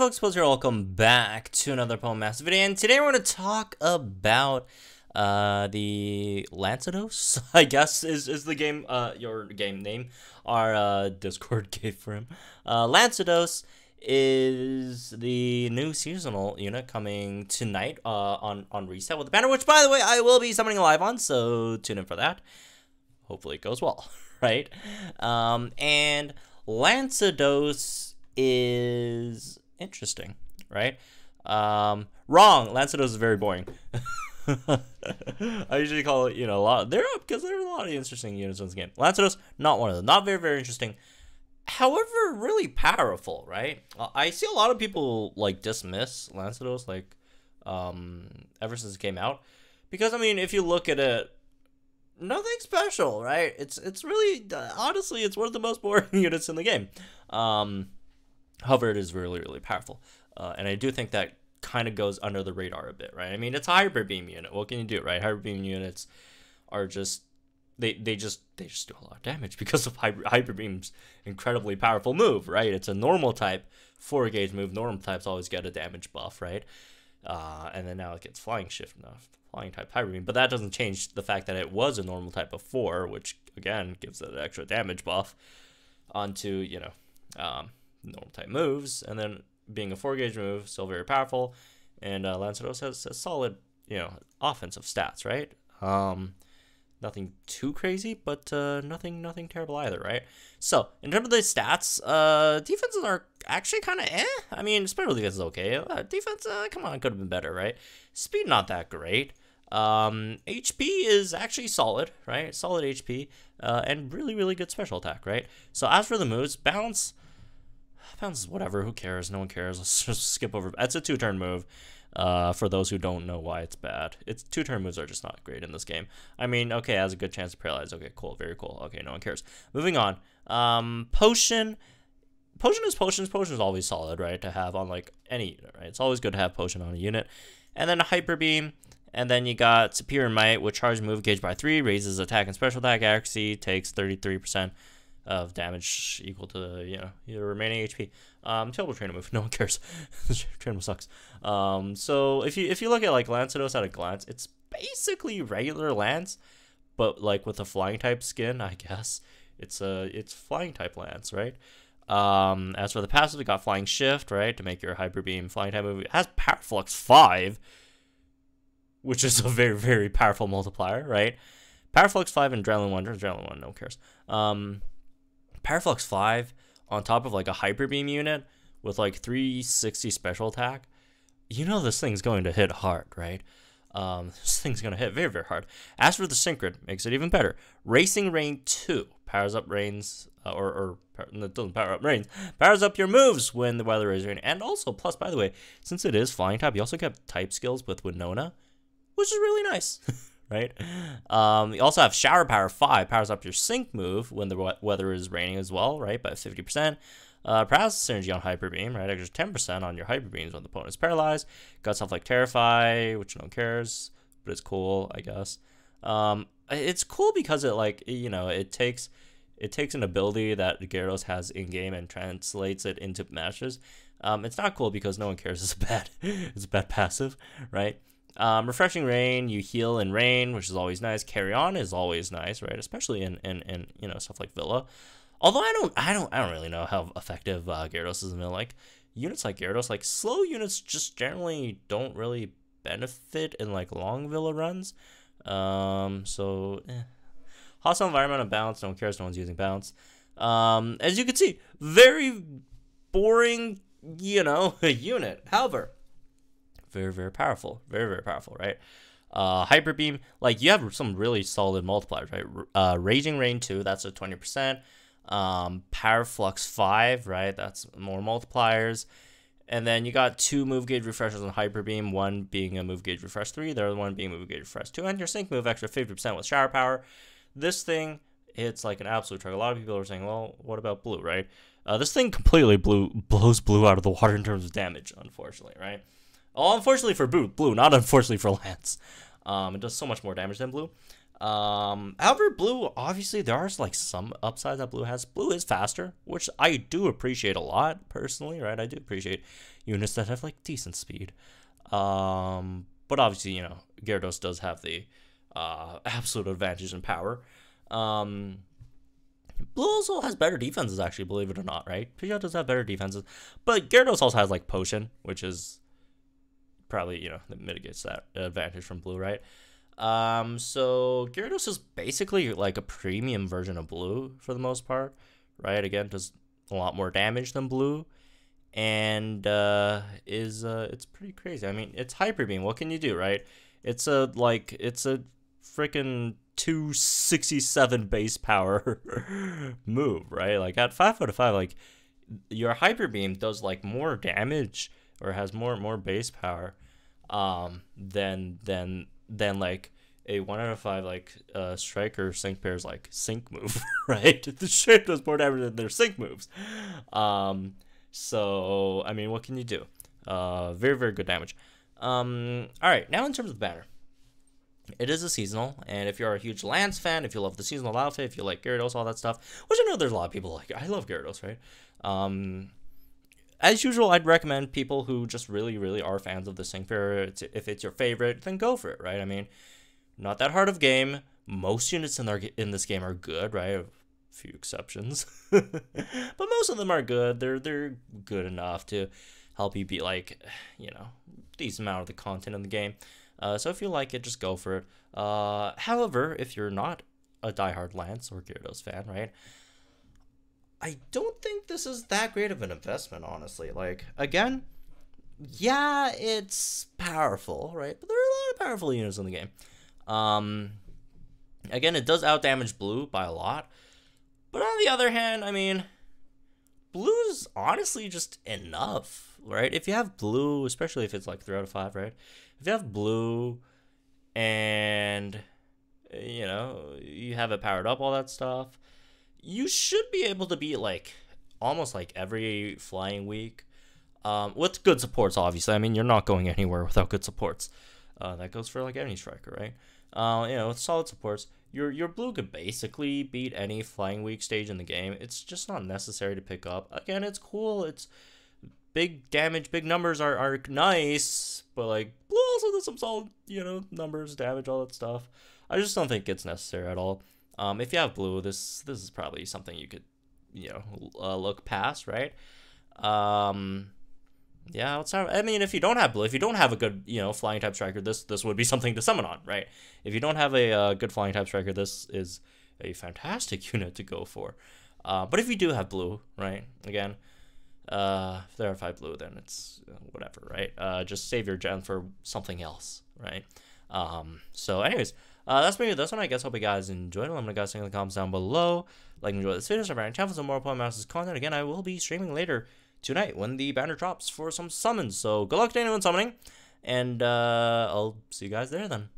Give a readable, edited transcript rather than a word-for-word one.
folks, Post here. Welcome back to another Poemaster video, and today we're going to talk about the Lancedos, I guess is the game, your game name, our Discord gave for him. Lancedos is the new seasonal unit coming tonight on Reset with the banner, which, by the way, I will be summoning live on, so tune in for that. Hopefully it goes well, right? And Lancedos is interesting, right? Wrong. Lancedos is very boring. I usually call it, a lot. They're up because there are a lot of interesting units in this game. Lancedos, not one of them. Not very, very interesting. However, really powerful, right? I see a lot of people dismiss Lancedos ever since it came out, because I mean, if you look at it, nothing special, right? It's really, honestly, it's one of the most boring units in the game. However, it is really, really powerful, and I do think that kind of goes under the radar a bit, right? I mean, it's a Hyper Beam unit. What can you do, right? Hyper Beam units are just they just do a lot of damage because of Hyper Beam's incredibly powerful move, right? It's a normal type 4-gauge move. Normal types always get a damage buff, right? And then now it gets flying shift enough. Flying type Hyper Beam, but that doesn't change the fact that it was a normal type of 4, which again gives it an extra damage buff onto normal type moves, and then being a 4-gauge move, still very powerful. And Lancedos has solid offensive stats, right? Nothing too crazy, but nothing terrible either, right? So in terms of the stats, defenses are actually kind of I mean, special defense is okay. Defense, come on, could have been better, right? Speed not that great. HP is actually solid, right? Solid HP, and really, really good special attack, right? So as for the moves, bounce is whatever, who cares? No one cares. Let's just skip over. It's a 2-turn move, for those who don't know why it's bad. It's 2-turn moves are just not great in this game. I mean, okay, has a good chance to paralyze. Okay, cool, very cool. Okay, no one cares. Moving on. Potion is potions. Potion is always solid, right, to have on any unit, right? It's always good to have potion on a unit. And then a Hyper Beam. And then you got Superior Might, which charges move gauge by 3, raises attack and special attack accuracy, takes 33% of damage equal to your remaining HP. Terrible trainer move. No one cares. Trainer move sucks. So if you look at Lancedos at a glance, it's basically regular Lance, but with a flying type skin, I guess. It's flying type Lance, right? As for the passive, we got Flying Shift, right, to make your Hyper Beam flying type move. It has Power Flux 5. Which is a very, very powerful multiplier, right? Power Flux 5 and Adrenaline 1. Adrenaline 1, no one cares. Power Flux 5 on top of a Hyper Beam unit with 360 special attack. This thing's going to hit hard, right? This thing's going to hit very, very hard. As for the Synchron, makes it even better. Racing Rain 2 powers up Rains, it doesn't power up Rains, powers up your moves when the weather is raining. And also, plus, by the way, since it is flying type, you also get type skills with Winona, which is really nice, right? You also have Shower Power 5, powers up your Sync move when the weather is raining as well, right, by 50%. Paralysis synergy on Hyper Beam, right, extra 10% on your Hyper Beams when the opponent is paralyzed. Got stuff like Terrify, which no one cares, but it's cool, I guess. It's cool because it, it takes an ability that Gyarados has in-game and translates it into matches. It's not cool because no one cares. It's a bad passive, right? Refreshing Rain, you heal in rain, which is always nice. Carry On is always nice, right? Especially in stuff like Villa. Although I don't really know how effective Gyarados is in Villa. Units like Gyarados, slow units just generally don't really benefit in long Villa runs. Hostile environment and bounce, no one cares, no one's using bounce. As you can see, very boring, unit. However, very, very powerful. Very, very powerful, right? Hyper Beam, you have some really solid multipliers, right? Raging Rain 2, that's a 20%. Power Flux 5, right? That's more multipliers. And then you got 2 move gauge refreshes on Hyper Beam, one being a move gauge refresh 3, the other one being move gauge refresh 2, and your Sync move extra 50% with Shower Power. This thing hits an absolute truck. A lot of people are saying, well, what about blue, right? This thing completely blows blue out of the water in terms of damage, unfortunately, right? Well, unfortunately for blue, not unfortunately for Lance. It does so much more damage than blue. However, blue, obviously there are like some upsides that blue has. Blue is faster, which I do appreciate a lot personally, right? I do appreciate units that have like decent speed. But obviously, you know, Gyarados does have the absolute advantage in power. Blue also has better defenses, actually, believe it or not, right? Pidgeot does have better defenses, but Gyarados also has like Potion, which is probably, you know, that mitigates that advantage from blue, right? So Gyarados is basically like a premium version of blue for the most part, right? Again, does a lot more damage than blue, and it's pretty crazy. I mean, it's Hyper Beam. What can you do, right? It's a freaking 267 base power move, right? Like at 5 out of 5, like your Hyper Beam does like more damage or has more base power than like a 1 out of 5 like Striker Sync Pair's like sync move, right? The shape does more damage than their sync moves. So I mean, what can you do? Very, very good damage. All right, now in terms of banner, it is a seasonal, and if you're a huge Lance fan, if you love the seasonal outfit, if you like Gyarados, all that stuff, which I know there's a lot of people like. I love Gyarados, right? As usual, I'd recommend people who just really, really are fans of the Sync Pair. If it's your favorite, then go for it, right? I mean, not that hard of game. Most units in this game are good, right? A few exceptions, but most of them are good. They're good enough to help you beat, like, you know, decent amount of the content in the game. So if you like it, just go for it. However, if you're not a diehard Lance or Gyarados fan, right, I don't think this is that great of an investment, honestly. Like, again, yeah, it's powerful, right? But there are a lot of powerful units in the game. Again, it does outdamage blue by a lot. But on the other hand, I mean, blue's honestly just enough, right? If you have blue, especially if it's like 3 out of 5, right? If you have blue and, you know, you have it powered up, all that stuff, you should be able to beat like almost like every flying week with good supports, obviously. I mean, you're not going anywhere without good supports. That goes for like any striker, right? You know, with solid supports, your blue could basically beat any flying week stage in the game. It's just not necessary to pick up. Again, it's cool. It's big damage, big numbers are nice, but like blue also does some solid, you know, numbers, damage, all that stuff. I just don't think it's necessary at all. If you have blue, this is probably something you could, you know, look past, right? Yeah, I mean, if you don't have blue, if you don't have a good, you know, flying type striker, this would be something to summon on, right? If you don't have a good flying type striker, this is a fantastic unit to go for. But if you do have blue, right? Again, if there are 5 blue, then it's whatever, right? Just save your gem for something else, right? So anyways, that's maybe this one. I guess hope you guys enjoyed it. Let me guys think in the comments down below. Like and enjoy this video, subscribe to my channel for some more Pokemon content. Again, I will be streaming later tonight when the banner drops for some summons. So good luck to anyone summoning, and I'll see you guys there then.